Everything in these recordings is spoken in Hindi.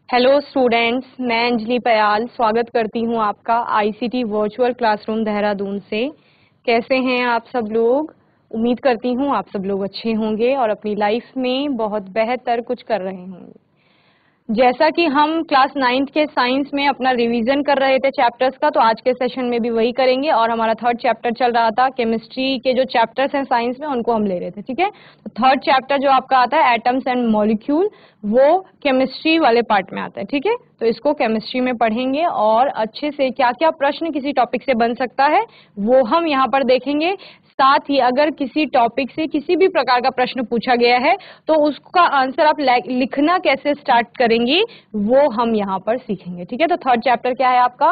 हेलो स्टूडेंट्स, मैं अंजलि पयाल स्वागत करती हूं आपका आईसीटी वर्चुअल क्लासरूम देहरादून से। कैसे हैं आप सब लोग? उम्मीद करती हूं आप सब लोग अच्छे होंगे और अपनी लाइफ में बहुत बेहतर कुछ कर रहे होंगे। जैसा कि हम क्लास 9th के साइंस में अपना रिवीजन कर रहे थे चैप्टर्स का, तो आज के सेशन में भी वही करेंगे। और हमारा थर्ड चैप्टर चल रहा था, केमिस्ट्री के जो चैप्टर्स हैं साइंस में उनको हम ले रहे थे, ठीक है। तो थर्ड चैप्टर जो आपका आता है एटम्स एंड मॉलिक्यूल, वो केमिस्ट्री वाले पार्ट में आता है, ठीक है। तो इसको केमिस्ट्री में पढ़ेंगे और अच्छे से क्या क्या प्रश्न किसी टॉपिक से बन सकता है वो हम यहाँ पर देखेंगे। साथ ही अगर किसी टॉपिक से किसी भी प्रकार का प्रश्न पूछा गया है तो उसका आंसर आप लिखना कैसे स्टार्ट करेंगे वो हम यहाँ पर सीखेंगे, ठीक है। तो थर्ड चैप्टर क्या है आपका?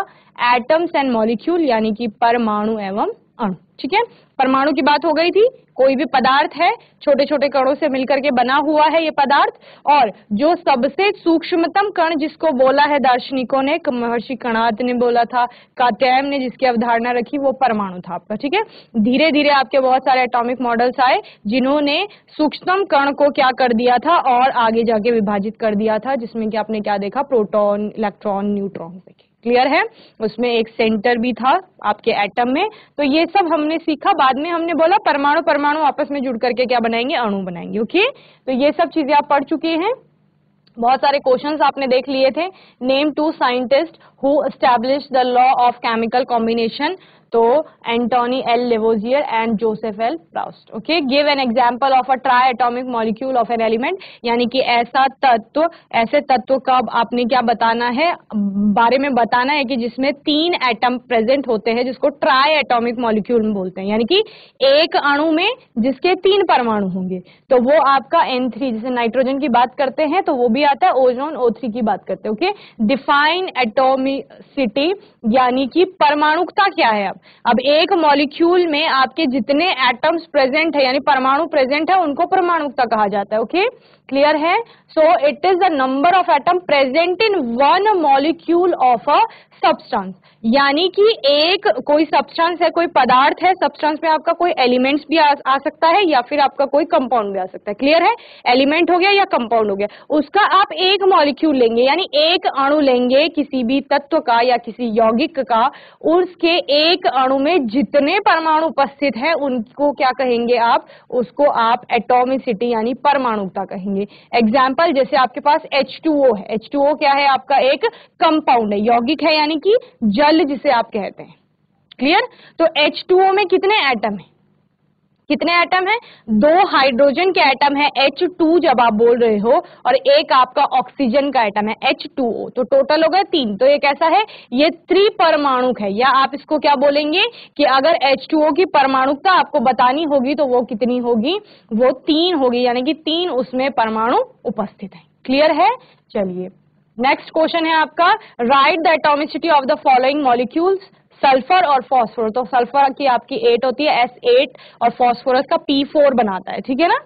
एटम्स एंड मॉलिक्यूल, यानी कि परमाणु एवं अणु, ठीक है। परमाणु की बात हो गई थी। कोई भी पदार्थ है, छोटे छोटे कणों से मिलकर के बना हुआ है ये पदार्थ, और जो सबसे सूक्ष्मतम कण जिसको बोला है दार्शनिकों ने, महर्षि कणाद ने बोला था, कात्यायन ने जिसकी अवधारणा रखी, वो परमाणु था आपका, ठीक है। धीरे धीरे आपके बहुत सारे एटॉमिक मॉडल्स आए जिन्होंने सूक्ष्मतम कण को क्या कर दिया था और आगे जाके विभाजित कर दिया था, जिसमें कि आपने क्या देखा? प्रोटॉन, इलेक्ट्रॉन, न्यूट्रॉन देखे। क्लियर है? उसमें एक सेंटर भी था आपके एटम में। तो ये सब हमने सीखा। बाद में हमने बोला परमाणु परमाणु आपस में जुड़ करके क्या बनाएंगे? अणु बनाएंगे, ओके। तो ये सब चीजें आप पढ़ चुके हैं। बहुत सारे क्वेश्चंस आपने देख लिए थे। Name two scientist who establish the law of chemical combination, तो Antoine L Lavoisier and Joseph L Proust, okay. Give an example of a triatomic molecule of an element, यानी कि ऐसे तत्व का आपने क्या बताना है, बारे में बताना है कि जिसमें 3 एटम प्रेजेंट होते हैं, जिसको ट्राई एटॉमिक मॉलिक्यूल में बोलते हैं, यानी कि एक अणु में जिसके 3 परमाणु होंगे। तो वो आपका N3, जैसे नाइट्रोजन की बात करते हैं तो वो भी आता है, ओजोन O3 की बात करते हैं, ओके। डिफाइन एटॉमिसिटी, यानी कि परमाणुकता क्या है। अब एक मॉलिक्यूल में आपके जितने एटम्स प्रेजेंट है, यानी परमाणु प्रेजेंट है, उनको परमाणुकता कहा जाता है, ओके। क्लियर है? So it is the number of atom present in one molecule of a substance, यानी कि एक कोई सब्सटेंस है, कोई पदार्थ है, सब्सटेंस में आपका कोई एलिमेंट्स भी आ सकता है या फिर आपका कोई कंपाउंड भी आ सकता है। क्लियर है? एलिमेंट हो गया या कंपाउंड हो गया, उसका आप एक मॉलिक्यूल लेंगे, यानी एक अणु लेंगे किसी भी तत्व का या किसी यौगिक का, उसके एक अणु में जितने परमाणु उपस्थित है उनको क्या कहेंगे आप? उसको आप एटॉमिसिटी यानी परमाणुकता कहेंगे। एग्जाम्पल, जैसे आपके पास H2O है। H2O क्या है? आपका एक कंपाउंड है, यौगिक है, यानी कि जल जिसे आप कहते हैं। क्लियर? तो H2O में कितने एटम है? कितने एटम है? 2 हाइड्रोजन के एटम है H2 जब आप बोल रहे हो, और एक आपका ऑक्सीजन का एटम है H2O, तो टोटल हो गए 3। तो ये कैसा है? ये त्रिपरमाणुक है, या आप इसको क्या बोलेंगे कि अगर H2O की परमाणुकता आपको बतानी होगी तो वो कितनी होगी? वो 3 होगी, यानी कि 3 उसमें परमाणु उपस्थित है। क्लियर है? चलिए, नेक्स्ट क्वेश्चन है आपका, right the atomicity of the following molecules. Sulphur और फास्फोरस, तो सल्फर की आपकी 8 होती है S8, और फास्फोरस का P4 बनाता है, ठीक है ना।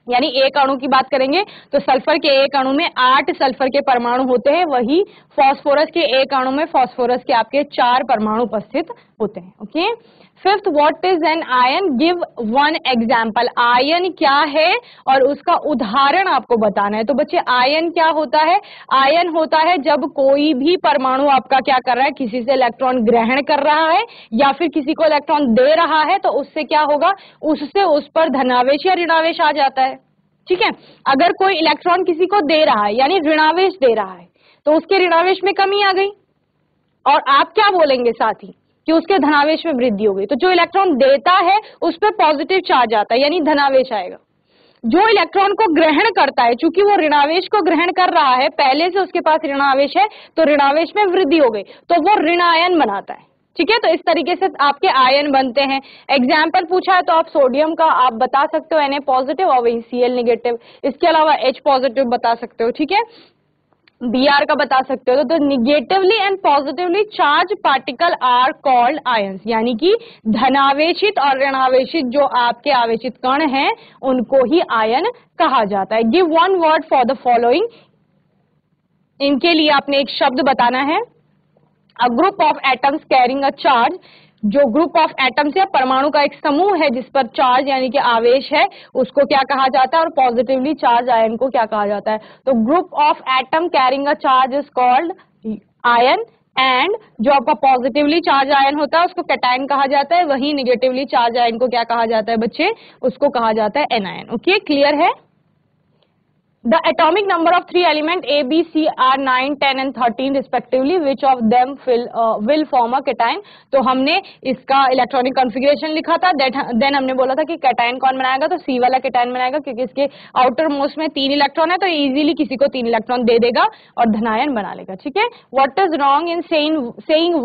यानी एक अणु की बात करेंगे तो सल्फर के एक अणु में 8 सल्फर के परमाणु होते हैं, वही फास्फोरस के एक अणु में फास्फोरस के आपके 4 परमाणु उपस्थित होते हैं, okay. Fifth, what is an ion? Give one example. Ion क्या है और उसका उदाहरण आपको बताना है। तो बच्चे, आयन क्या होता है? आयन होता है जब कोई भी परमाणु आपका क्या कर रहा है, किसी से इलेक्ट्रॉन ग्रहण कर रहा है या फिर किसी को इलेक्ट्रॉन दे रहा है, तो उससे क्या होगा? उससे उस पर धनावेश या ऋणावेश आ जाता है, ठीक है। अगर कोई इलेक्ट्रॉन किसी को दे रहा है, यानी ऋणावेश दे रहा है, तो उसके ऋणावेश में कमी आ गई, और आप क्या बोलेंगे साथ ही कि उसके धनावेश में वृद्धि हो गई। तो जो इलेक्ट्रॉन देता है उस पर पॉजिटिव चार्ज आता है, यानी धनावेश आएगा। जो इलेक्ट्रॉन को ग्रहण करता है, चूंकि वो ऋणावेश को ग्रहण कर रहा है, पहले से उसके पास ऋणावेश है, तो ऋणावेश में वृद्धि हो गई, तो वो ऋणायन बनाता है, ठीक है। तो इस तरीके से आपके आयन बनते हैं। एग्जाम्पल पूछा है तो आप सोडियम का आप बता सकते हो Na पॉजिटिव और वही Cl नेगेटिव, इसके अलावा H पॉजिटिव बता सकते हो, ठीक है। Br का बता सकते हो। तो negatively and positively charge particle are called ions, यानी कि धनावेशित और ऋणावेशित जो आपके आवेशित कण हैं उनको ही आयन कहा जाता है। Give one word for the following. इनके लिए आपने एक शब्द बताना है। A group of atoms carrying a charge जो ग्रुप ऑफ एटम्स या परमाणु का एक समूह है जिस पर चार्ज यानी कि आवेश है, उसको क्या कहा जाता है, और पॉजिटिवली चार्ज आयन को क्या कहा जाता है। तो group of atom carrying a charge is called ion, and जो आपका पॉजिटिवली चार्ज आयन होता है उसको कैटायन कहा जाता है, वही निगेटिवली चार्ज आयन को क्या कहा जाता है बच्चे, उसको कहा जाता है एनायन। ओके, क्लियर है। The atomic number of three elements A, B, C are 9, 10 and 13 respectively. Which of them will form a cation? तो हमने इसका इलेक्ट्रॉनिक कॉन्फ़िगरेशन लिखा था, देन हमने बोला था कि कैटायन कौन बनाएगा, तो C वाला कैटायन बनाएगा, क्योंकि इसके आउटर मोस्ट में 3 इलेक्ट्रॉन है, तो इजीली किसी को 3 इलेक्ट्रॉन दे देगा और धनायन बना लेगा। ठीक है। What is wrong in saying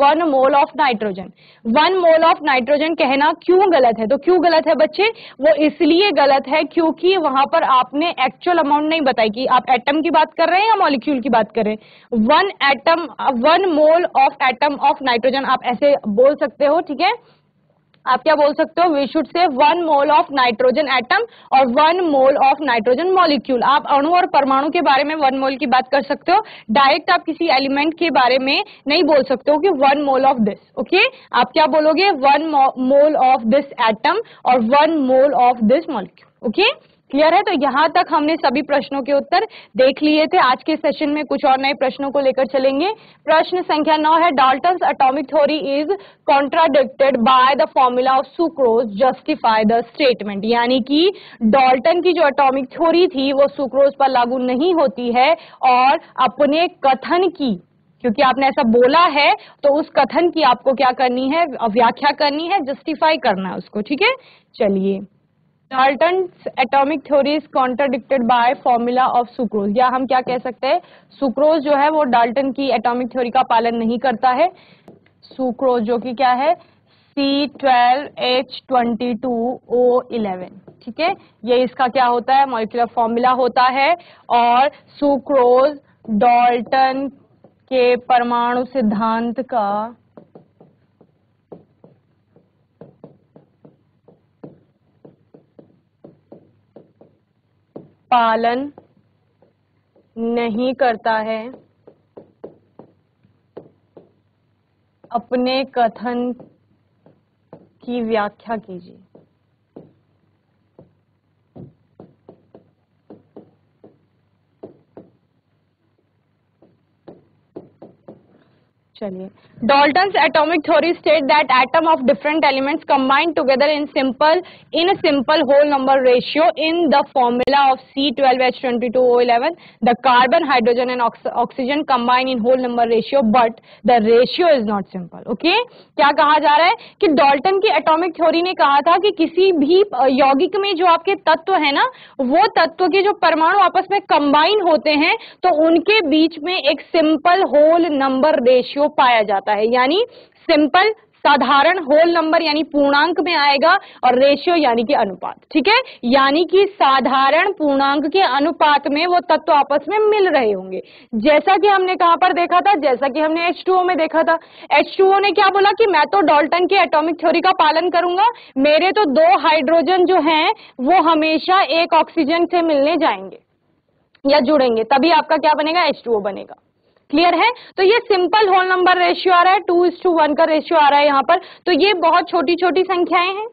1 mole of nitrogen? 1 mole of nitrogen कहना क्यों गलत है? तो क्यों गलत है बच्चे? वो इसलिए गलत है क्योंकि वहां पर आपने एक्चुअल अमाउंट नहीं बताई कि आप एटम की बात कर रहे हैं या मॉलिक्यूल की बात कर रहे हैं। 1 mole of atom of nitrogen आप ऐसे बोल सकते हो। ठीक है, आप क्या बोल सकते हो? We should say 1 mole of nitrogen atom और 1 मोल ऑफ नाइट्रोजन मॉलिक्यूल। आप अणु और परमाणु के बारे में 1 मोल की बात कर सकते हो, डायरेक्ट आप किसी एलिमेंट के बारे में नहीं बोल सकते हो कि 1 मोल ऑफ दिस। ओके, आप क्या बोलोगे? 1 मोल ऑफ दिस एटम और 1 mole of this molecule. Okay, clear है। तो यहां तक हमने सभी प्रश्नों के उत्तर देख लिए थे। आज के सेशन में कुछ और नए प्रश्नों को लेकर चलेंगे। प्रश्न संख्या 9 है, Dalton's atomic theory is contradicted by the formula of sucrose, justify the statement. यानी कि डाल्टन की जो एटॉमिक थ्योरी थी वो सुक्रोज पर लागू नहीं होती है, और अपने कथन की, क्योंकि आपने ऐसा बोला है तो उस कथन की आपको क्या करनी है? व्याख्या करनी है, जस्टिफाई करना है उसको। ठीक है, चलिए। Dalton's atomic theory is contradicted by formula of sucrose, या हम क्या कह सकते हैं, सुक्रोज जो है वो डाल्टन की एटॉमिक थ्योरी का पालन नहीं करता है। सुक्रोज जो कि क्या है, C12H22O11। ठीक है, ये इसका क्या होता है? मॉलिक्यूलर फॉर्मूला होता है। और सुक्रोज डाल्टन के परमाणु सिद्धांत का पालन नहीं करता है। अपने कथन की व्याख्या कीजिए। चलिए, Dalton's atomic theory state that atom of different elements combine together in a simple whole number ratio in the formula of C12H22O11. The carbon, hydrogen and oxygen combine in whole number ratio, but the ratio is not simple. Okay? क्या कहा जा रहा है कि डाल्टन की एटॉमिक थ्योरी ने कहा था कि किसी भी यौगिक में जो आपके तत्व है ना, वो तत्व के जो परमाणु आपस में कंबाइन होते हैं तो उनके बीच में एक सिंपल होल नंबर रेशियो पाया जाता है। यानी सिंपल साधारण होल नंबर यानी पूर्णांक में आएगा, और रेशियो यानी कि अनुपात। ठीक है, यानी कि साधारण पूर्णांक के अनुपात में वो तत्व आपस में मिल रहे होंगे। जैसा कि हमने कहां पर देखा था, जैसा कि हमने H2O में देखा था। H2O ने क्या बोला कि मैं तो डाल्टन की एटॉमिक थ्योरी का पालन करूंगा, मेरे तो 2 हाइड्रोजन जो हैं वो हमेशा एक ऑक्सीजन से मिलने जाएंगे या जुड़ेंगे, तभी आपका क्या बनेगा? H2O बनेगा। क्लियर है। तो ये सिंपल होल नंबर रेशियो आ रहा है, 2:1 का रेशियो आ रहा है यहाँ पर। तो ये बहुत छोटी छोटी संख्याएं हैं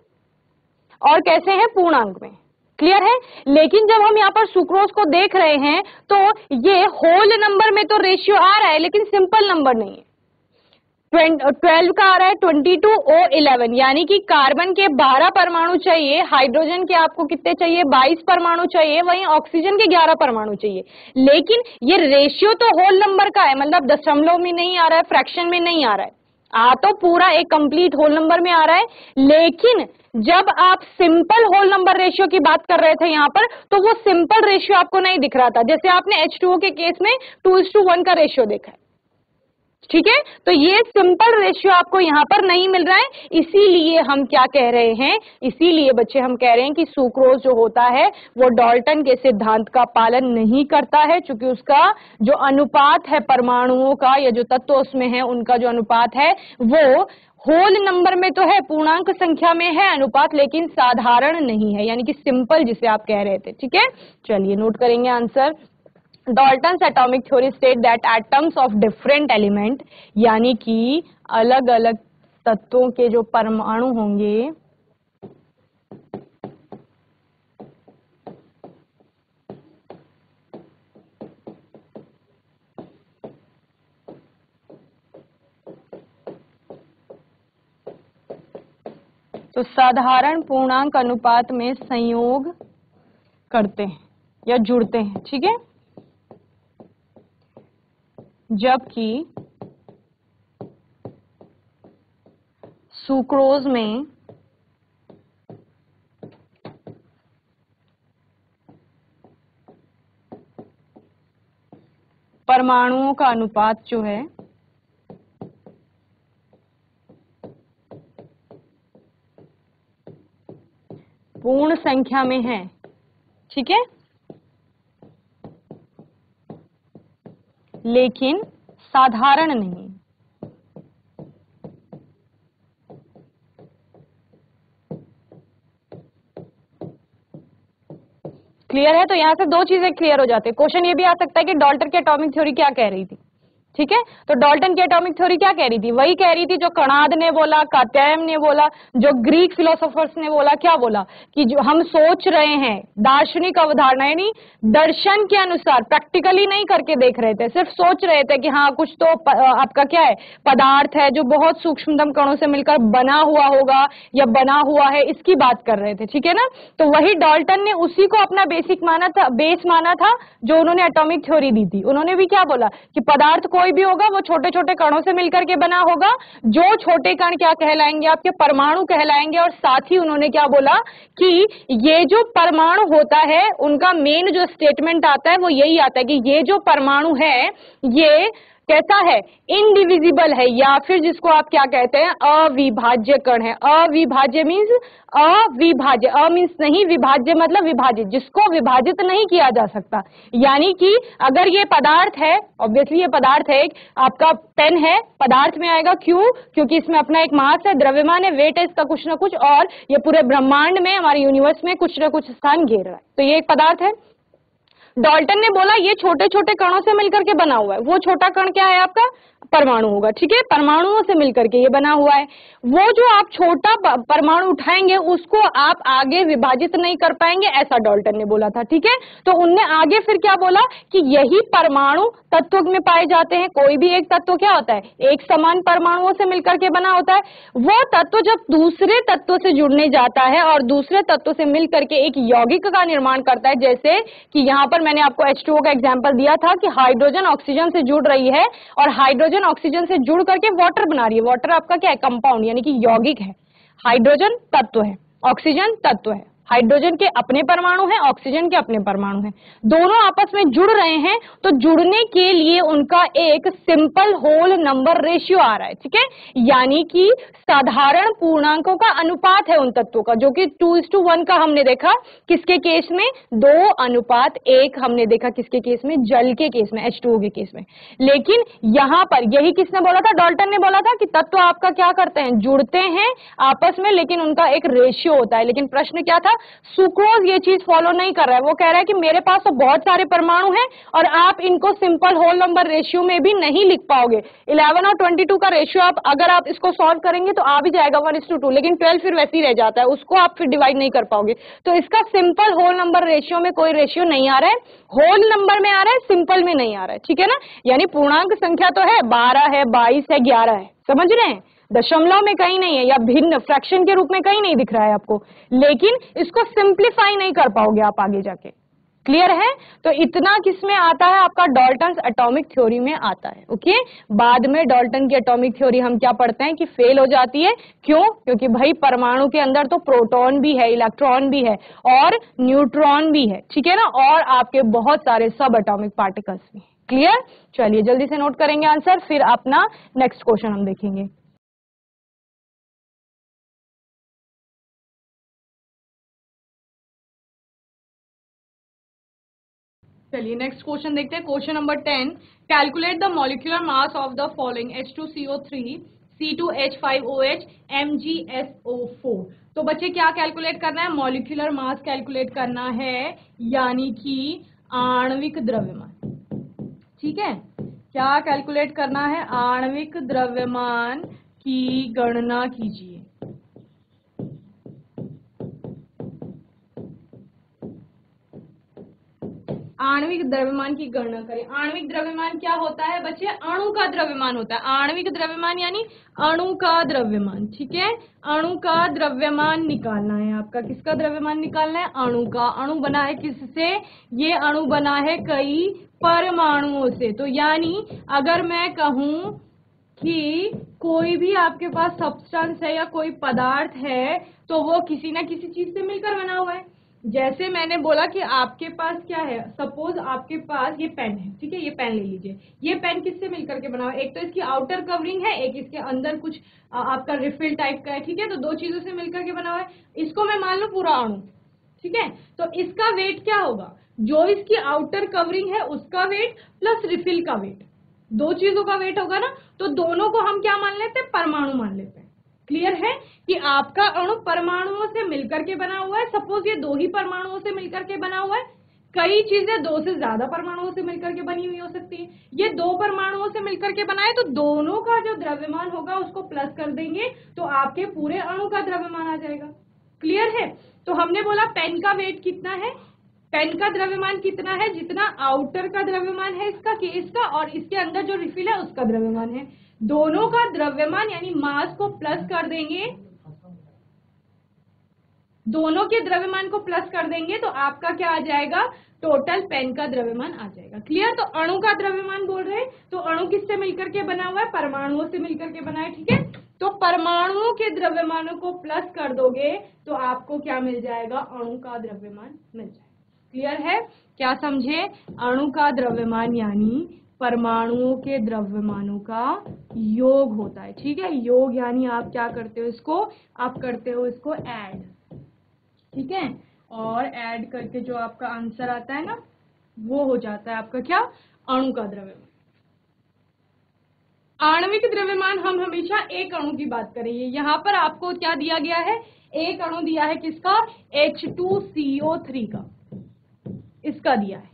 और कैसे हैं? पूर्णांक में। क्लियर है। लेकिन जब हम यहाँ पर सुक्रोज को देख रहे हैं तो ये होल नंबर में तो रेशियो आ रहा है लेकिन सिंपल नंबर नहीं है। 12 का आ रहा है 22O11, यानी कि कार्बन के 12 परमाणु चाहिए, हाइड्रोजन के आपको कितने चाहिए? 22 परमाणु चाहिए, वहीं ऑक्सीजन के 11 परमाणु चाहिए। लेकिन ये रेशियो तो होल नंबर का है, मतलब दशमलव में नहीं आ रहा है, फ्रैक्शन में नहीं आ रहा है, तो पूरा एक कंप्लीट होल नंबर में आ रहा है। लेकिन जब आप सिंपल होल नंबर रेशियो की बात कर रहे थे यहाँ पर, तो वो सिंपल रेशियो आपको नहीं दिख रहा था, जैसे आपने H2O के केस में 2:1 का रेशियो देखा है। ठीक है, तो ये सिंपल रेशियो आपको यहाँ पर नहीं मिल रहा है। इसीलिए हम क्या कह रहे हैं, इसीलिए बच्चे हम कह रहे हैं कि सुक्रोज जो होता है वो डाल्टन के सिद्धांत का पालन नहीं करता है, क्योंकि उसका जो अनुपात है परमाणुओं का या जो तत्व उसमें है उनका जो अनुपात है वो होल नंबर में तो है, पूर्णांक संख्या में है अनुपात, लेकिन साधारण नहीं है, यानी कि सिंपल जिसे आप कह रहे थे। ठीक है, चलिए नोट करेंगे answer. Dalton's atomic theory state that atoms of different element, यानी कि अलग अलग तत्वों के जो परमाणु होंगे तो साधारण पूर्णांक अनुपात में संयोग करते हैं या जुड़ते हैं, ठीक है। जबकि सुक्रोज में परमाणुओं का अनुपात जो है पूर्ण संख्या में है, ठीक है, लेकिन साधारण नहीं। क्लियर है? तो यहां से दो चीजें क्लियर हो जाते हैं। क्वेश्चन ये भी आ सकता है कि डाल्टन की एटॉमिक थ्योरी क्या कह रही थी, ठीक है। तो डाल्टन की एटॉमिक थ्योरी क्या कह रही थी? वही कह रही थी जो कणाद ने बोला, कात्यायन ने बोला, जो ग्रीक फिलोसोफर्स ने बोला। क्या बोला? कि जो हम सोच रहे हैं, दार्शनिक अवधारणा यानी दर्शन के अनुसार, प्रैक्टिकली नहीं करके देख रहे थे, सिर्फ सोच रहे थे कि हाँ कुछ तो आपका क्या है, पदार्थ है जो बहुत सूक्ष्मतम कणों से मिलकर बना हुआ होगा या बना हुआ है, इसकी बात कर रहे थे, ठीक है ना। तो वही डाल्टन ने उसी को अपना बेसिक माना था, बेस माना था, जो उन्होंने एटॉमिक थ्योरी दी थी। उन्होंने भी क्या बोला कि पदार्थ कोई भी होगा वो छोटे छोटे कणों से मिलकर के बना होगा, जो छोटे कण क्या कहलाएंगे, आपके परमाणु कहलाएंगे। और साथ ही उन्होंने क्या बोला कि ये जो परमाणु होता है उनका मेन जो स्टेटमेंट आता है वो यही आता है कि ये जो परमाणु है ये कैसा है, इनडिविजिबल है, या फिर जिसको आप क्या कहते हैं, अविभाज्य कण है। अविभाज्य मीन्स अविभाज्य, अ मीन्स नहीं, विभाज्य मतलब विभाजित, जिसको विभाजित नहीं किया जा सकता। यानी कि अगर ये पदार्थ है, ऑब्वियसली ये पदार्थ है, आपका पेन है, पदार्थ में आएगा, क्यों? क्योंकि इसमें अपना एक मास है, द्रव्यमान है, वेट है इसका कुछ ना कुछ, और ये पूरे ब्रह्मांड में, हमारे यूनिवर्स में कुछ ना कुछ स्थान घेर रहा है, तो ये एक पदार्थ है। डाल्टन ने बोला ये छोटे छोटे कणों से मिलकर के बना हुआ है। वो छोटा कण क्या है? आपका परमाणु होगा, ठीक है, परमाणुओं से मिलकर के ये बना हुआ है। वो जो आप छोटा परमाणु उठाएंगे उसको आप आगे विभाजित नहीं कर पाएंगे, ऐसा डाल्टन ने बोला था, ठीक है। तो उनने आगे फिर क्या बोला कि यही परमाणु तत्व में पाए जाते हैं। कोई भी एक तत्व क्या होता है, एक समान परमाणुओं से मिलकर के बना होता है। वो तत्व जब दूसरे तत्व से जुड़ने जाता है और दूसरे तत्व से मिलकर के एक यौगिक का निर्माण करता है, जैसे कि यहाँ पर मैंने आपको H2O का एग्जाम्पल दिया था कि हाइड्रोजन ऑक्सीजन से जुड़ रही है और हाइड्रोजन ऑक्सीजन से जुड़ करके वाटर बना रही है। वाटर आपका क्या है, कंपाउंड यानी कि यौगिक है। हाइड्रोजन तत्व है, ऑक्सीजन तत्व है। हाइड्रोजन के अपने परमाणु हैं, ऑक्सीजन के अपने परमाणु हैं, दोनों आपस में जुड़ रहे हैं। तो जुड़ने के लिए उनका एक सिंपल होल नंबर रेशियो आ रहा है, ठीक है, यानी कि साधारण पूर्णांकों का अनुपात है उन तत्वों का, जो कि 2:1 का हमने देखा किसके केस में, 2:1 हमने देखा किसके केस में, जल के केस में, H2O के केस में। लेकिन यहां पर यही किसने बोला था, डाल्टन ने बोला था कि तत्व आपका क्या करते हैं, जुड़ते हैं आपस में, लेकिन उनका एक रेशियो होता है। लेकिन प्रश्न क्या था, सुक्रोज ये चीज फॉलो नहीं कर रहा है। वो कह रहा है कि मेरे पास तो बहुत सारे परमाणु हैं और आप इनको सिंपल होल नंबर रेशियो में भी नहीं लिख पाओगे। 11 और 22 का रेशियो आप अगर आप इसको सॉल्व करेंगे तो आ भी जाएगा 1:2, लेकिन 12 फिर वैसे ही रह जाता है, उसको आप फिर डिवाइड नहीं कर पाओगे। तो इसका सिंपल होल नंबर रेशियो में कोई रेशियो नहीं आ रहा है, होल नंबर में आ रहा है, सिंपल में नहीं आ रहा है, ठीक है ना। यानी पूर्णांक संख्या तो है, 12 है, 22 है, 11 है, समझ रहे हैं, दशमलव में कहीं नहीं है या भिन्न फ्रैक्शन के रूप में कहीं नहीं दिख रहा है आपको, लेकिन इसको सिंप्लीफाई नहीं कर पाओगे आप आगे जाके। क्लियर है? तो इतना किसमें आता है, आपका डाल्टन एटॉमिक थ्योरी में आता है। ओके, बाद में डाल्टन की एटॉमिक थ्योरी हम क्या पढ़ते हैं कि फेल हो जाती है। क्यों? क्योंकि भाई परमाणु के अंदर तो प्रोटॉन भी है, इलेक्ट्रॉन भी है और न्यूट्रॉन भी है, ठीक है ना, और आपके बहुत सारे सब एटॉमिक पार्टिकल्स भी। क्लियर? चलिए जल्दी से नोट करेंगे आंसर, फिर अपना नेक्स्ट क्वेश्चन हम देखेंगे। चलिए नेक्स्ट क्वेश्चन देखते हैं। Question number 10, calculate the molecular mass of the following H2CO3 C2H5OH MgSO4। तो बच्चे क्या कैलकुलेट करना है, मॉलिक्यूलर मास कैलकुलेट करना है, यानी कि आणविक द्रव्यमान, ठीक है। क्या कैलकुलेट करना है, आणविक द्रव्यमान की गणना कीजिए। आणविक द्रव्यमान की गणना करें। आणविक द्रव्यमान क्या होता है बच्चे? अणु का द्रव्यमान होता है। आणविक द्रव्यमान यानी अणु का द्रव्यमान, ठीक है। अणु का द्रव्यमान निकालना है आपका। किसका द्रव्यमान निकालना है? अणु का। अणु बना है किससे? ये अणु बना है कई परमाणुओं से। तो यानी अगर मैं कहूं कि कोई भी आपके पास सब्सटेंस है या कोई पदार्थ है तो वो किसी ना किसी चीज से मिलकर बना हुआ है। जैसे मैंने बोला कि आपके पास क्या है, सपोज आपके पास ये पेन है, ठीक है, ये पेन ले लीजिए। ये पेन किससे मिलकर के बना हुआ है? एक तो इसकी आउटर कवरिंग है, एक इसके अंदर कुछ आपका रिफिल टाइप का है, ठीक है। तो दो चीजों से मिलकर के बना हुआ है। इसको मैं मान लूं पूरा अणु, ठीक है। तो इसका वेट क्या होगा? जो इसकी आउटर कवरिंग है उसका वेट प्लस रिफिल का वेट, दो चीजों का वेट होगा ना। तो दोनों को हम क्या मान लेते हैं? परमाणु मान लेते हैं। क्लियर है कि आपका अणु परमाणुओं से मिलकर के बना हुआ है। सपोज ये दो ही परमाणुओं से मिलकर के बना हुआ है। कई चीजें दो से ज्यादा परमाणुओं से मिलकर के बनी हुई हो सकती है। ये दो परमाणुओं से मिलकर के बना है तो दोनों का जो द्रव्यमान होगा उसको प्लस कर देंगे तो आपके पूरे अणु का द्रव्यमान आ जाएगा। क्लियर है? तो हमने बोला पेन का वेट कितना है, पेन का द्रव्यमान कितना है? जितना आउटर का द्रव्यमान है इसका केस का, और इसके अंदर जो रिफिल है उसका द्रव्यमान है। दोनों का द्रव्यमान यानी मास को प्लस कर देंगे, दोनों के द्रव्यमान को प्लस कर देंगे तो आपका क्या आ जाएगा? टोटल पेन का द्रव्यमान आ जाएगा। क्लियर? तो अणु का द्रव्यमान बोल रहे हैं तो अणु किससे मिलकर के बना हुआ है? परमाणुओं से मिलकर के बना है, ठीक है। तो परमाणुओं के द्रव्यमानों को प्लस कर दोगे तो आपको क्या मिल जाएगा? अणु का द्रव्यमान मिल जाएगा। क्लियर है? क्या समझे? अणु का द्रव्यमान यानी परमाणुओं के द्रव्यमानों का योग होता है, ठीक है। योग यानी आप क्या करते हो इसको? आप करते हो इसको ऐड, ठीक है। और ऐड करके जो आपका आंसर आता है ना वो हो जाता है आपका क्या? अणु का द्रव्यमान। आणविक द्रव्यमान हम हमेशा एक अणु की बात करेंगे। यहाँ पर आपको क्या दिया गया है? एक अणु दिया है किसका? H2CO3 का, इसका दिया है।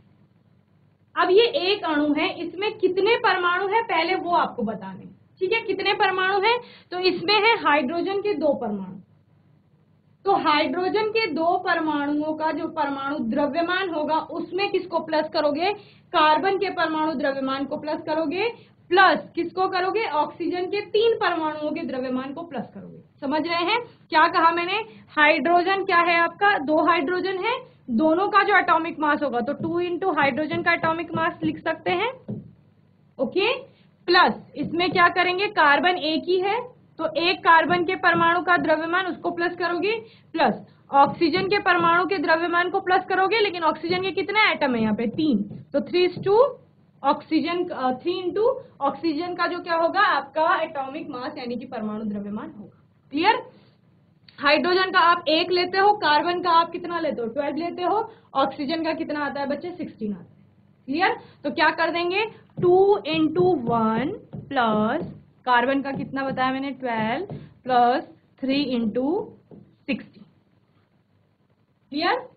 अब ये एक अणु है, इसमें कितने परमाणु है पहले वो आपको बताने, ठीक है। कितने परमाणु है? तो इसमें है हाइड्रोजन के 2 परमाणु। तो हाइड्रोजन के 2 परमाणुओं का जो परमाणु द्रव्यमान होगा उसमें किसको प्लस करोगे? कार्बन के परमाणु द्रव्यमान को प्लस करोगे, प्लस किसको करोगे? ऑक्सीजन के 3 परमाणुओं के द्रव्यमान को प्लस करोगे। समझ रहे हैं? क्या कहा मैंने? हाइड्रोजन क्या है आपका? 2 हाइड्रोजन है, दोनों का जो एटॉमिक मास होगा तो 2 इंटू हाइड्रोजन का एटॉमिक मास लिख सकते हैं, ओके। प्लस इसमें क्या करेंगे? कार्बन एक ही है तो एक कार्बन के परमाणु का द्रव्यमान उसको प्लस करोगे, प्लस ऑक्सीजन के परमाणु के द्रव्यमान को प्लस करोगे, लेकिन ऑक्सीजन के कितने एटम है यहाँ पे? 3, तो 3 ऑक्सीजन 3 इंटू ऑक्सीजन का जो क्या होगा आपका एटॉमिक मास यानी कि परमाणु द्रव्यमान होगा। क्लियर? हाइड्रोजन का आप 1 लेते हो, कार्बन का आप कितना लेते हो? 12 लेते हो, ऑक्सीजन का कितना आता है बच्चे? 16 आता है। क्लियर? तो क्या कर देंगे? 2 इंटू 1 प्लस कार्बन का कितना बताया मैंने? 12 प्लस 3 इंटू 60। क्लियर?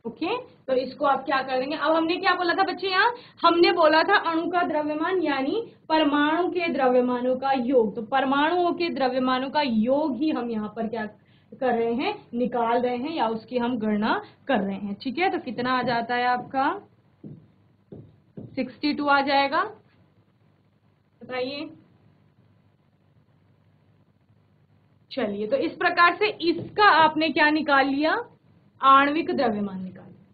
ओके, तो इसको आप क्या कर देंगे? अब हमने क्या बोला था बच्चे? यहाँ हमने बोला था अणु का द्रव्यमान यानी परमाणु के द्रव्यमानों का योग। तो परमाणुओं के द्रव्यमानों का योग ही हम यहाँ पर क्या कर रहे हैं? निकाल रहे हैं या उसकी हम गणना कर रहे हैं, ठीक है। तो कितना आ जाता है आपका? 62 आ जाएगा। बताइए। चलिए, तो इस प्रकार से इसका आपने क्या निकाल लिया? आणविक द्रव्यमान निकाल लिया,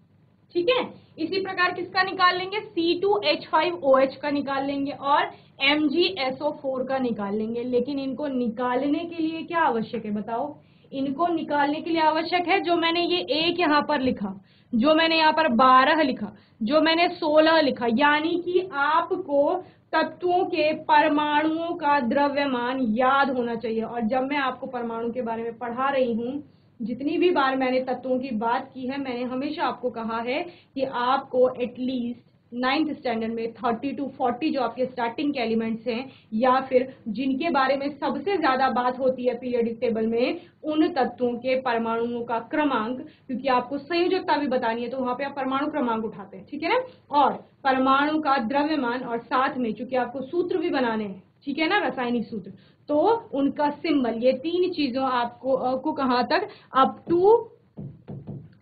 ठीक है। इसी प्रकार किसका निकाल लेंगे? C2H5OH का निकाल लेंगे और MgSO4 का निकाल लेंगे। लेकिन इनको निकालने के लिए क्या आवश्यक है बताओ? इनको निकालने के लिए आवश्यक है जो मैंने ये 1 यहाँ पर लिखा, जो मैंने यहाँ पर 12 लिखा, जो मैंने 16 लिखा, यानी कि आपको तत्वों के परमाणुओं का द्रव्यमान याद होना चाहिए। और जब मैं आपको परमाणु के बारे में पढ़ा रही हूँ, जितनी भी बार मैंने तत्वों की बात की है, मैंने हमेशा आपको कहा है कि आपको एटलीस्ट 9th स्टैंडर्ड में 30 to 40 जो आपके स्टार्टिंग के एलिमेंट्स हैं, या फिर जिनके बारे में सबसे ज्यादा बात होती है पीरियोडिक टेबल में, उन तत्वों के परमाणुओं का क्रमांक, क्योंकि आपको संयोजकता भी बतानी है तो वहां पे आप परमाणु क्रमांक उठाते हैं, ठीक है ना, और परमाणु का द्रव्यमान, और साथ में चूंकि आपको सूत्र भी बनाने हैं, ठीक है ना, रासायनिक सूत्र, तो उनका सिंबल, ये 3 चीजों आपको कहां तक, अप टू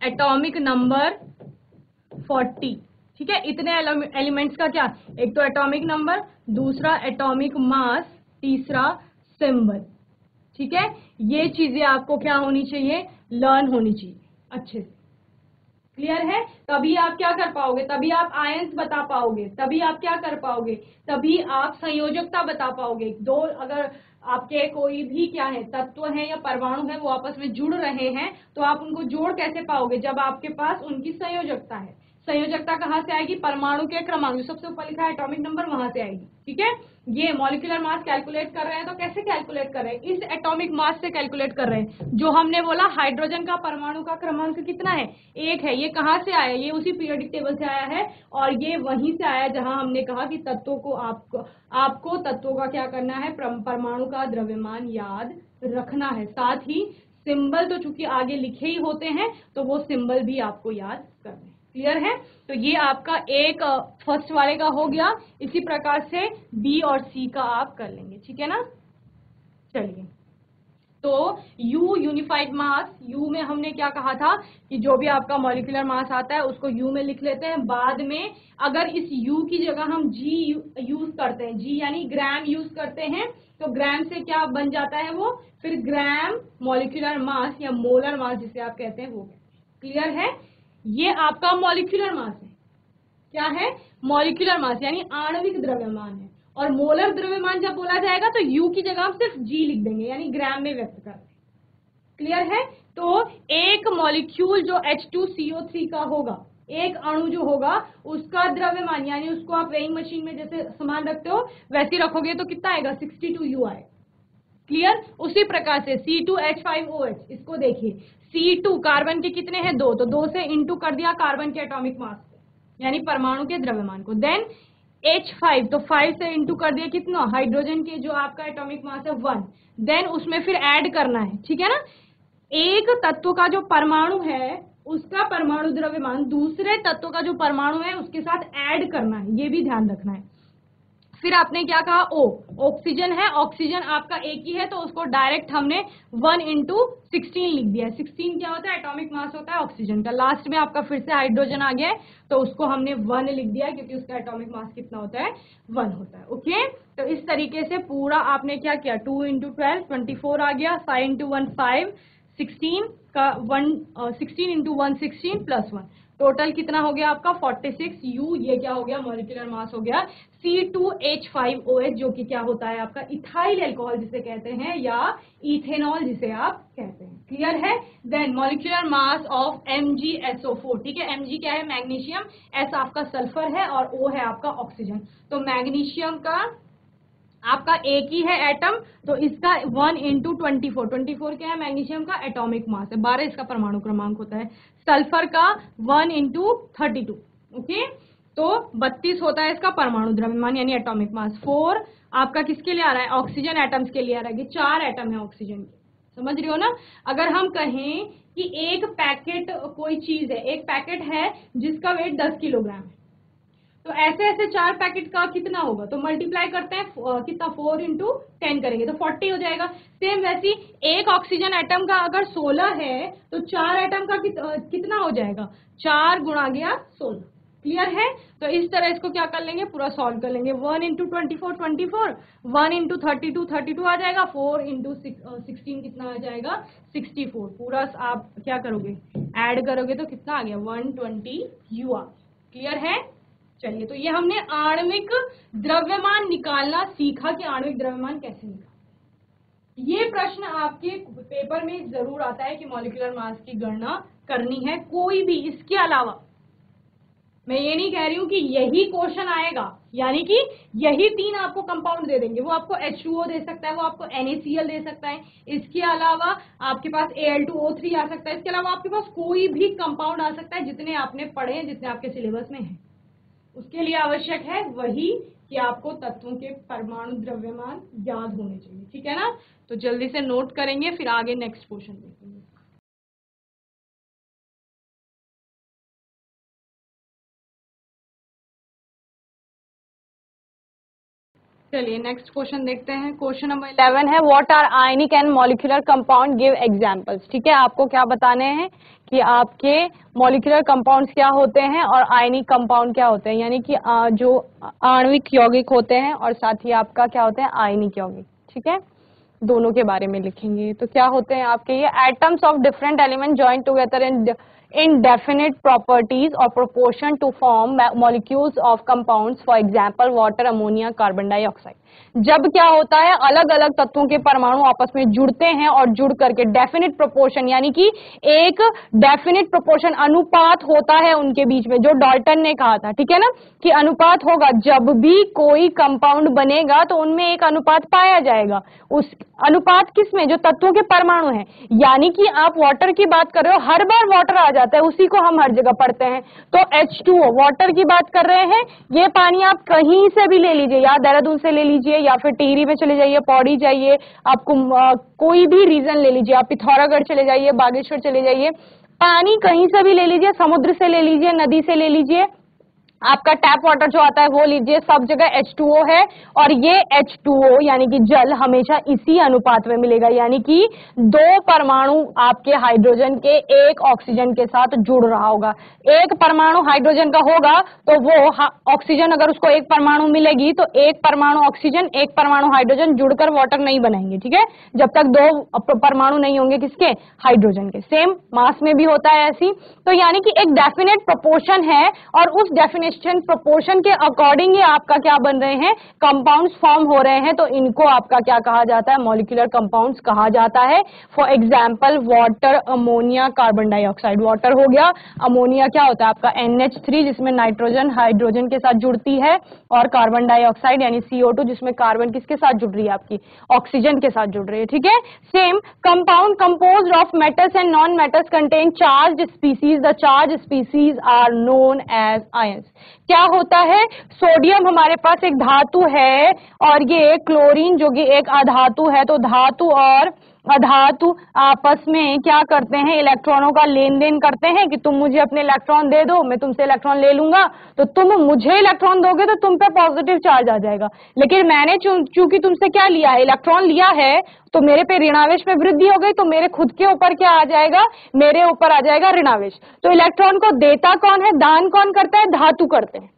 एटॉमिक नंबर 40, ठीक है। इतने एलिमेंट्स का क्या, एक तो एटॉमिक नंबर, दूसरा एटॉमिक मास, तीसरा सिंबल, ठीक है। ये चीजें आपको क्या होनी चाहिए, लर्न होनी चाहिए अच्छे से, क्लियर है। तभी आप क्या कर पाओगे, तभी आप आयंस बता पाओगे, तभी आप क्या कर पाओगे, तभी आप संयोजकता बता पाओगे। दो अगर आपके कोई भी क्या है तत्व है या परमाणु है वो आपस में जुड़ रहे हैं, तो आप उनको जोड़ कैसे पाओगे, जब आपके पास उनकी संयोजकता है। संयोजकता कहाँ से आएगी, परमाणु के क्रमांक, जो सबसे ऊपर लिखा है एटॉमिक नंबर, वहां से आएगी, ठीक है। ये मॉलिक्यूलर मास कैलकुलेट कर रहे हैं, तो कैसे कैलकुलेट कर रहे हैं, इस एटॉमिक मास से कैलकुलेट कर रहे हैं। जो हमने बोला हाइड्रोजन का परमाणु का क्रमांक कितना है, 1 है, ये कहाँ से आया, ये उसी पीरियोडिक टेबल से आया है, और ये वहीं से आया जहां हमने कहा कि तत्वों को आपको तत्वों का क्या करना है, परमाणु का द्रव्यमान याद रखना है, साथ ही सिंबल तो चूंकि आगे लिखे ही होते हैं तो वो सिंबल भी आपको याद करने हैं, क्लियर है। तो ये आपका एक फर्स्ट वाले का हो गया। इसी प्रकार से बी और सी का आप कर लेंगे, ठीक है ना। चलिए, तो U यूनिफाइड मास, U में हमने क्या कहा था कि जो भी आपका मॉलिक्यूलर मास आता है उसको U में लिख लेते हैं। बाद में अगर इस U की जगह हम G यूज करते हैं, G यानी ग्राम यूज करते हैं, तो ग्राम से क्या बन जाता है वो, फिर ग्राम मॉलिक्यूलर मास या मोलर मास जिसे आप कहते हैं वो, क्लियर है। ये आपका मॉलिक्यूलर मास है, क्या है, मॉलिक्यूलर मास यानी आणविक द्रव्यमान है। और मोलर द्रव्यमान जब बोला जाएगा तो यू की जगह हम सिर्फ जी लिख देंगे, यानी ग्राम में व्यक्त कर देंगे, क्लियर है। तो एक मॉलिक्यूल जो H2CO3 का होगा, एक अणु जो होगा उसका द्रव्यमान, यानी उसको आप वेइंग मशीन में जैसे सामान रखते हो वैसे रखोगे तो कितना आएगा, 62U आएगा, क्लियर। उसी प्रकार से C2H5OH, इसको देखिए, C2 कार्बन के कितने हैं, 2, तो 2 से इंटू कर दिया कार्बन के एटॉमिक मास को, यानी परमाणु के द्रव्यमान को। देन H5, तो 5 से इंटू कर दिया कितना, हाइड्रोजन के जो आपका एटॉमिक मास है 1, देन उसमें फिर ऐड करना है, ठीक है ना। एक तत्व का जो परमाणु है उसका परमाणु द्रव्यमान दूसरे तत्व का जो परमाणु है उसके साथ ऐड करना है, ये भी ध्यान रखना है। फिर आपने क्या कहा, O, ऑक्सीजन है, ऑक्सीजन आपका एक ही है तो उसको डायरेक्ट हमने 1 into 16 लिख दिया है। 16 क्या होता है, एटॉमिक मास होता है ऑक्सीजन का। लास्ट में आपका फिर से हाइड्रोजन आ गया है तो उसको हमने 1 लिख दिया है, क्योंकि उसका एटॉमिक मास कितना होता है, 1 होता है, ओके। तो इस तरीके से पूरा आपने क्या किया, 2 into 12 24 आ गया, 5 into 1 5, 16 का 16 into 1 16 प्लस 1, टोटल कितना हो गया आपका 46U। ये क्या हो गया, मॉलिक्यूलर मास हो गया C2H5OH, जो कि क्या होता है आपका इथाइल अल्कोहल जिसे कहते हैं, या इथेनॉल जिसे आप कहते हैं, क्लियर है। Then molecular mass of MgSO4, ठीक है, Mg क्या है, मैग्नीशियम, S आपका सल्फर है और O है आपका ऑक्सीजन। तो मैग्नीशियम का आपका एक ही है एटम, तो इसका 1 into 24, 24 क्या है, मैग्नीशियम का एटॉमिक मास है, 12 इसका परमाणु क्रमांक होता है। सल्फर का 1 into 32, ओके, तो 32 होता है इसका परमाणु द्रव्यमान यानी एटॉमिक मास। 4 आपका किसके लिए आ रहा है, ऑक्सीजन एटम्स के लिए आ रहा है, कि 4 एटम है ऑक्सीजन के, समझ रहे हो ना। अगर हम कहें कि एक पैकेट कोई चीज है, एक पैकेट है जिसका वेट 10 किलोग्राम है, तो ऐसे ऐसे 4 पैकेट का कितना होगा, तो मल्टीप्लाई करते हैं, कितना 4 into 10 करेंगे तो 40 हो जाएगा। सेम वैसी एक ऑक्सीजन एटम का अगर 16 है तो 4 एटम का कितना हो जाएगा, 4 गुणा गया 16, क्लियर है। तो इस तरह इसको क्या कर लेंगे, पूरा सॉल्व कर लेंगे। 1 into 24 24, 1 into 32 32 आ जाएगा, 4 into 16 कितना आ जाएगा 64। पूरा आप क्या करोगे, ऐड करोगे तो कितना आ गया 120U, क्लियर है। चलिए, तो ये हमने आणविक द्रव्यमान निकालना सीखा कि आणविक द्रव्यमान कैसे निकालना। ये प्रश्न आपके पेपर में जरूर आता है कि मॉलिक्यूलर मास की गणना करनी है, कोई भी इसके अलावा। मैं ये नहीं कह रही हूं कि यही क्वेश्चन आएगा, यानी कि यही 3 आपको कंपाउंड दे देंगे, वो आपको H2O दे सकता है, वो आपको NaCl दे सकता है, इसके अलावा आपके पास Al2O3 आ सकता है, इसके अलावा आपके पास कोई भी कंपाउंड आ सकता है जितने आपने पढ़े हैं, जितने आपके सिलेबस में है, उसके लिए आवश्यक है वही कि आपको तत्वों के परमाणु द्रव्यमान याद होने चाहिए, ठीक है ना। तो जल्दी से नोट करेंगे, फिर आगे नेक्स्ट क्वेश्चन देखेंगे। चलिए नेक्स्ट क्वेश्चन देखते हैं। क्वेश्चन नंबर 11 है, what are ionic and molecular compound, give examples. ठीक है, आपको क्या बताने हैं कि आपके मॉलिक्यूलर कंपाउंड्स क्या होते हैं और आयनिक कंपाउंड क्या होते हैं, यानी कि जो आणविक यौगिक होते हैं और साथ ही आपका क्या होते हैं आयनिक यौगिक। ठीक है, दोनों के बारे में लिखेंगे। तो क्या होते हैं आपके ये atoms of different element join together in definite properties or proportion to form molecules of compounds, for example water, ammonia, carbon dioxide। जब क्या होता है अलग अलग तत्वों के परमाणु आपस में जुड़ते हैं और जुड़ करके डेफिनेट प्रोपोर्शन यानी कि एक डेफिनेट प्रोपोर्शन अनुपात होता है उनके बीच में, जो डाल्टन ने कहा था, ठीक है ना, कि अनुपात होगा। जब भी कोई कंपाउंड बनेगा तो उनमें एक अनुपात पाया जाएगा। उस अनुपात किसमें, जो तत्वों के परमाणु हैं। यानी कि आप वाटर की बात कर रहे हो, हर बार वाटर आ जाता है, उसी को हम हर जगह पढ़ते हैं। तो H2O वाटर की बात कर रहे हैं, ये पानी आप कहीं से भी ले लीजिए, या देहरादून से ले लीजिए या फिर टिहरी में चले जाइए, पौड़ी जाइए, आपको कोई भी रीजन ले लीजिए, आप पिथौरागढ़ चले जाइए, बागेश्वर चले जाइए, पानी कहीं से भी ले लीजिए, समुद्र से ले लीजिए, नदी से ले लीजिए, आपका टैप वाटर जो आता है वो लीजिए, सब जगह H2O है। और ये H2O यानी कि जल हमेशा इसी अनुपात में मिलेगा, यानी कि दो परमाणु आपके हाइड्रोजन के एक ऑक्सीजन के साथ जुड़ रहा होगा। एक परमाणु हाइड्रोजन का होगा तो वो ऑक्सीजन, अगर उसको एक परमाणु मिलेगी तो एक परमाणु ऑक्सीजन एक परमाणु हाइड्रोजन जुड़कर वाटर नहीं बनाएंगे, ठीक है, जब तक दो परमाणु नहीं होंगे किसके, हाइड्रोजन के। सेम मास में भी होता है ऐसी। तो यानी कि एक डेफिनेट प्रोपोर्शन है और उस डेफिनेशन प्रोपोर्शन के अकॉर्डिंग ही आपका क्या बन रहे हैं, कंपाउंड्स फॉर्म हो रहे हैं। तो इनको आपका क्या कहा जाता है, मॉलिक्यूलर कंपाउंड्स कहा जाता है। For example water, ammonia, carbon dioxide. Water हो गया, अमोनिया क्या होता है आपका NH3 जिसमें नाइट्रोजन हाइड्रोजन के साथ जुड़ती है, और कार्बन डाइऑक्साइड यानी CO2 जिसमें कार्बन किसके साथ जुड़ रही है आपकी, ऑक्सीजन के साथ जुड़ रही है, ठीक है। Same compound composed of metals and non metals contain charged species, the charge species are known as ions. क्या होता है, सोडियम हमारे पास एक धातु है और ये क्लोरीन जो कि एक अधातु है। तो धातु और अधातु आपस में क्या करते हैं, इलेक्ट्रॉनों का लेन देन करते हैं कि तुम मुझे अपने इलेक्ट्रॉन दे दो, मैं तुमसे इलेक्ट्रॉन ले लूंगा, तो तुम मुझे इलेक्ट्रॉन दोगे तो तुम पे पॉजिटिव चार्ज आ जाएगा। लेकिन मैंने चूंकि तुमसे क्या लिया है, इलेक्ट्रॉन लिया है, तो मेरे पे ऋणावेश में वृद्धि हो गई, तो मेरे खुद के ऊपर क्या आ जाएगा, मेरे ऊपर आ जाएगा ऋणावेश। तो इलेक्ट्रॉन को देता कौन है, दान कौन करता है, धातु करते हैं,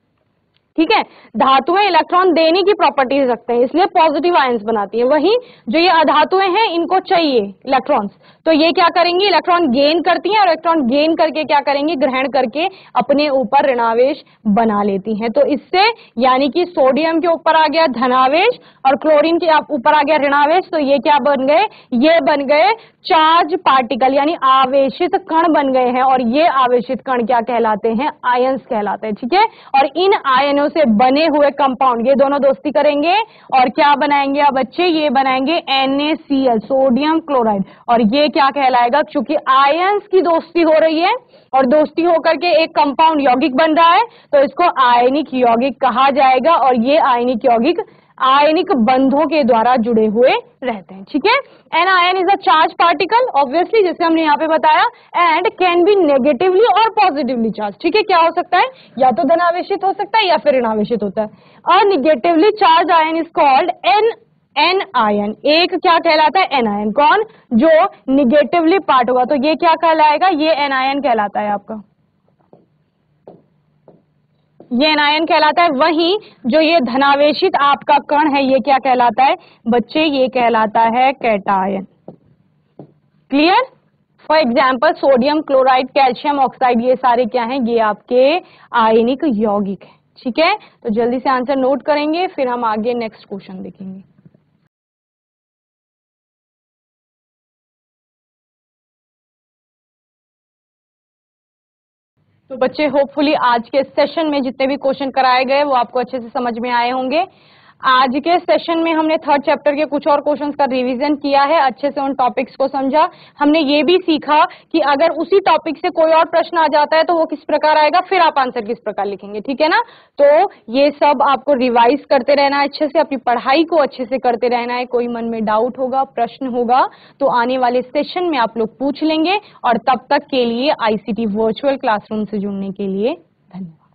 ठीक है। धातुएं इलेक्ट्रॉन देने की प्रॉपर्टीज रखते हैं, इसलिए पॉजिटिव आयंस बनाती है। वहीं जो ये अधातुएं हैं इनको चाहिए इलेक्ट्रॉन्स, तो ये क्या करेंगी, इलेक्ट्रॉन गेन करती हैं और इलेक्ट्रॉन गेन करके क्या करेंगी, ग्रहण करके अपने ऊपर ऋणावेश बना लेती हैं। तो इससे यानी कि सोडियम के ऊपर आ गया धनावेश और क्लोरीन के ऊपर आ गया ऋणावेश, तो ये क्या बन गए, ये बन गए चार्ज पार्टिकल यानी आवेशित कण बन गए हैं। और ये आवेशित कण क्या कहलाते हैं, आयंस कहलाते हैं, ठीक है। और इन आयनों से बने हुए कंपाउंड, ये दोनों दोस्ती करेंगे और क्या बनाएंगे अब बच्चे, ये बनाएंगे NaCl, सोडियम क्लोराइड। और ये क्या कहलाएगा, क्योंकि आयंस की दोस्ती हो रही है और दोस्ती होकर के एक कंपाउंड यौगिक बन रहा है, तो इसको आयनिक यौगिक कहा जाएगा। और ये आयनिक यौगिक आयनिक बंधों के द्वारा जुड़े हुए रहते हैं, ठीक है। An ion is a charge particle obviously, जैसे हमने यहाँ पे बताया, एंड कैन बी नेगेटिवली और पॉजिटिवली चार्ज, ठीक है। क्या हो सकता है, या तो धनावेशित हो सकता है या फिर ऋणावेशित होता है। अ negatively charge ion is called an ion. एक क्या कहलाता है, एन आयन। कौन, जो निगेटिवली पार्ट होगा, तो ये क्या कहलाएगा, ये एन आयन कहलाता है आपका, ये एनायन कहलाता है। वहीं जो ये धनावेशित आपका कण है ये क्या कहलाता है बच्चे, ये कहलाता है cation. Clear. For example sodium chloride, calcium oxide, ये सारे क्या हैं, ये आपके आयनिक यौगिक है, ठीक है। तो जल्दी से आंसर नोट करेंगे, फिर हम आगे नेक्स्ट क्वेश्चन देखेंगे। तो बच्चे होपफुली आज के सेशन में जितने भी क्वेश्चन कराए गए वो आपको अच्छे से समझ में आए होंगे। आज के सेशन में हमने थर्ड चैप्टर के कुछ और क्वेश्चंस का रिवीजन किया है, अच्छे से उन टॉपिक्स को समझा। हमने ये भी सीखा कि अगर उसी टॉपिक से कोई और प्रश्न आ जाता है तो वो किस प्रकार आएगा, फिर आप आंसर किस प्रकार लिखेंगे, ठीक है ना। तो ये सब आपको रिवाइज करते रहना है, अच्छे से अपनी पढ़ाई को अच्छे से करते रहना है। कोई मन में डाउट होगा, प्रश्न होगा तो आने वाले सेशन में आप लोग पूछ लेंगे। और तब तक के लिए आईसीटी वर्चुअल क्लासरूम से जुड़ने के लिए धन्यवाद।